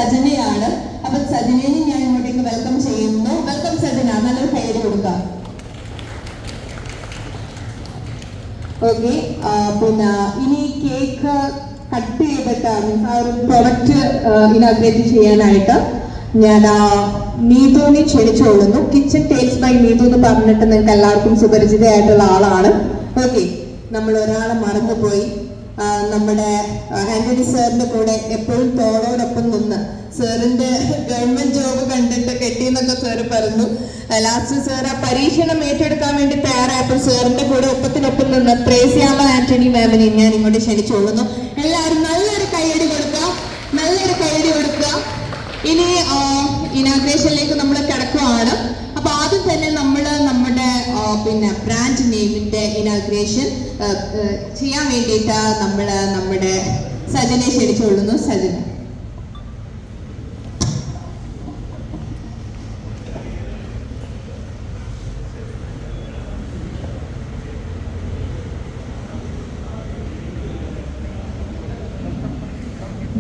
സജനയാണ്. അപ്പൊ സജനയെ ഞാൻ ഇങ്ങോട്ടേക്ക് വെൽക്കം ചെയ്യുന്നു. വെൽക്കം സജന, നല്ലൊരു കൈയ്യടി കൊടുക്കാം. ഓക്കെ, പിന്നെ ഇനി കേക്ക് കട്ട് ചെയ്തിട്ട് ആ ഒരു പ്രൊഡക്റ്റ് ഇനാഗ്രേറ്റ് ചെയ്യാനായിട്ട് ഞാൻ നീതുവിനെ ക്ഷണിച്ചുകൊള്ളുന്നു. കിച്ചൺ ടേൽസ് ബൈ നീതു എന്ന് പറഞ്ഞിട്ട് നിങ്ങൾക്ക് എല്ലാവർക്കും സുപരിചിതയായിട്ടുള്ള ആളാണ്. ഓക്കെ, നമ്മൾ ഒരാളെ മറന്നുപോയി. നമ്മുടെ ആന്റണി സാറിന്റെ കൂടെ എപ്പോഴും തോളോടൊപ്പം നിന്ന് സാറിന്റെ ഗവൺമെന്റ് ജോബ് കണ്ടിട്ട് കെട്ടിയെന്നൊക്കെ സാറ് പറഞ്ഞു. ലാസ്റ്റ് സാർ ആ പരീക്ഷണം ഏറ്റെടുക്കാൻ വേണ്ടി തയ്യാറായപ്പോൾ സാറിന്റെ കൂടെ ഒപ്പത്തിനൊപ്പം നിന്ന് ത്രേസ്യാമ ആന്റണി മാമിനെ ഞാൻ ഇങ്ങോട്ട് ക്ഷണിച്ചുകൊള്ളുന്നു. എല്ലാവരും നല്ലൊരു കൈയടി കൊടുക്കുക, നല്ലൊരു കൈയടി കൊടുക്കുക. ഇനി ഇനാഗ്രേഷനിലേക്ക് നമ്മൾ കിടക്കുകയാണ്. അപ്പൊ ആദ്യം തന്നെ നമ്മൾ നമ്മുടെ പിന്നെ ബ്രാൻഡ് നെയിമിന്റെ ഇനാഗ്രേഷൻ ചെയ്യാൻ വേണ്ടിയിട്ട് നമ്മൾ നമ്മുടെ സജനെ ക്ഷണിച്ചുകൊള്ളുന്നു. സജന.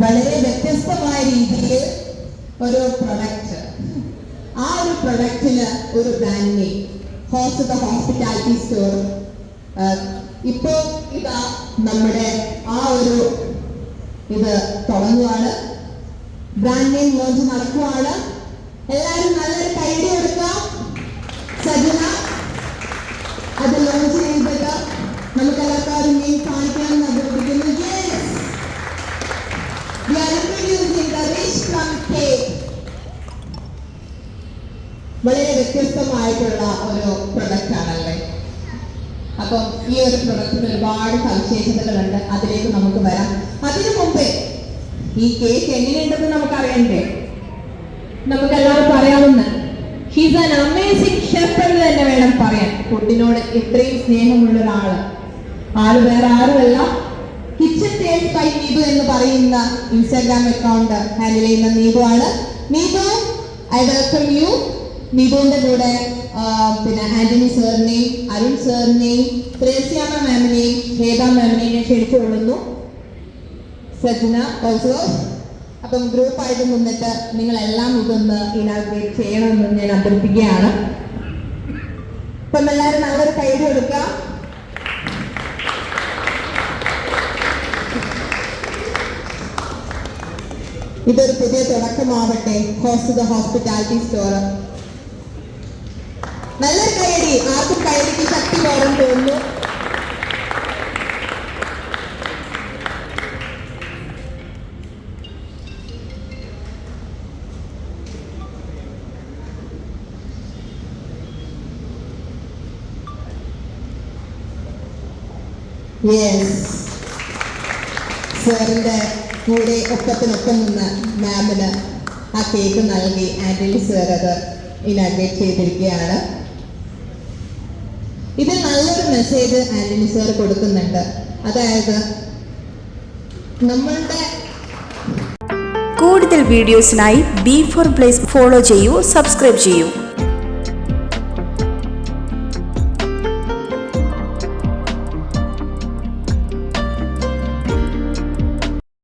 വളരെ വ്യത്യസ്തമായ രീതിയിൽ ഒരു പ്രൊഡക്റ്റ്, ആ ഒരു പ്രൊഡക്റ്റിന് ഒരു brand name, host the hospitality store. ഇപ്പോ ഇതാ നമ്മുടെ ആ ഒരു ഇത് തുടങ്ങുവാണ്, ബ്രാൻഡ് നെയിം ലോഞ്ച് നടക്കുവാണ്. എല്ലാവരും നല്ലൊരു കൈയടി കൊടുക്കുക. സജന അത് ലോഞ്ച് ചെയ്തിട്ട് നമുക്ക് എല്ലാവർക്കും നെയിം കാണിക്കാമെന്ന് അഭ്യർത്ഥിക്കുന്നു. We are introducing the rich plum cake. വളരെ വ്യത്യസ്തമായിട്ടുള്ള ഒരു പ്രൊഡക്റ്റ് ആണല്ലേ. അപ്പം ഈ ഒരു പ്രൊഡക്റ്റിന് ഒരുപാട് സവിശേഷതകളുണ്ട്, അതിലേക്ക് നമുക്ക് വരാം. അതിനു മുമ്പേ ഈ കേക്ക് എങ്ങനെയുണ്ടെന്ന് നമുക്ക് അറിയണ്ടേ? നമുക്ക് എല്ലാവർക്കും അറിയാവുന്ന ഹീസ് ആൻ അമേസിംഗ് ഷെഫ് എന്ന് തന്നെ വേണം പറയാൻ. ഫുഡിനോട് ഇത്രയും സ്നേഹമുള്ള ആള് വേറെ ആരുമല്ല, കിച്ചൺ ടേൽസ് ബൈ നീതു എന്ന് പറയുന്ന ഇൻസ്റ്റാഗ്രാം അക്കൗണ്ട് ഹാൻഡിൽ ചെയ്യുന്ന നീതു ആണ്. Neethu, I welcome you. നീതുവിന്റെ കൂടെ പിന്നെ ആന്റണി സാറിനെയും അരുൺ സാറിനെയും ത്രേസ്യാമ മാമിനെയും ശ്വേത മാമിനെയും ഞാൻ ക്ഷണിച്ചുകൊള്ളുന്നു. സജന ഓൾസോ. അപ്പം ഗ്രൂപ്പായിട്ട് നിന്നിട്ട് നിങ്ങളെല്ലാം ഇതൊന്ന് ഇനാഗ്രേറ്റ് ചെയ്യണമെന്ന് ഞാൻ അഭ്യർത്ഥിക്കുകയാണ്. അപ്പം എല്ലാവരും നല്ലൊരു കൈയ്യടി കൊടുക്കുക. ഇതൊരു പുതിയ തുടക്കമാവട്ടെ, ഹോസ്റ്റ് ദ ഹോസ്പിറ്റാലിറ്റി സ്റ്റോർ. നല്ലൊരു കൈയടി. ആർക്കും കൈയടിക്ക് ശക്തി വേണം തോന്നുന്നു. സാറിന്റെ കൂടെ ഒപ്പത്തിനൊപ്പം നിന്ന് മാമിന് ആ കേക്ക് നൽകി ആന്റണി സാർ അത് ഇനാഗ്രേറ്റ് ചെയ്തിരിക്കുകയാണ്. ഇതിൽ നല്ലൊരു മെസ്സേജ് ആന്റണി സാർ കൊടുക്കുന്നുണ്ട്. അതായത് നമ്മളുടെ കൂടുതൽ വീഡിയോസിനായി B4 Blaze ഫോളോ ചെയ്യൂ, സബ്സ്ക്രൈബ് ചെയ്യൂ.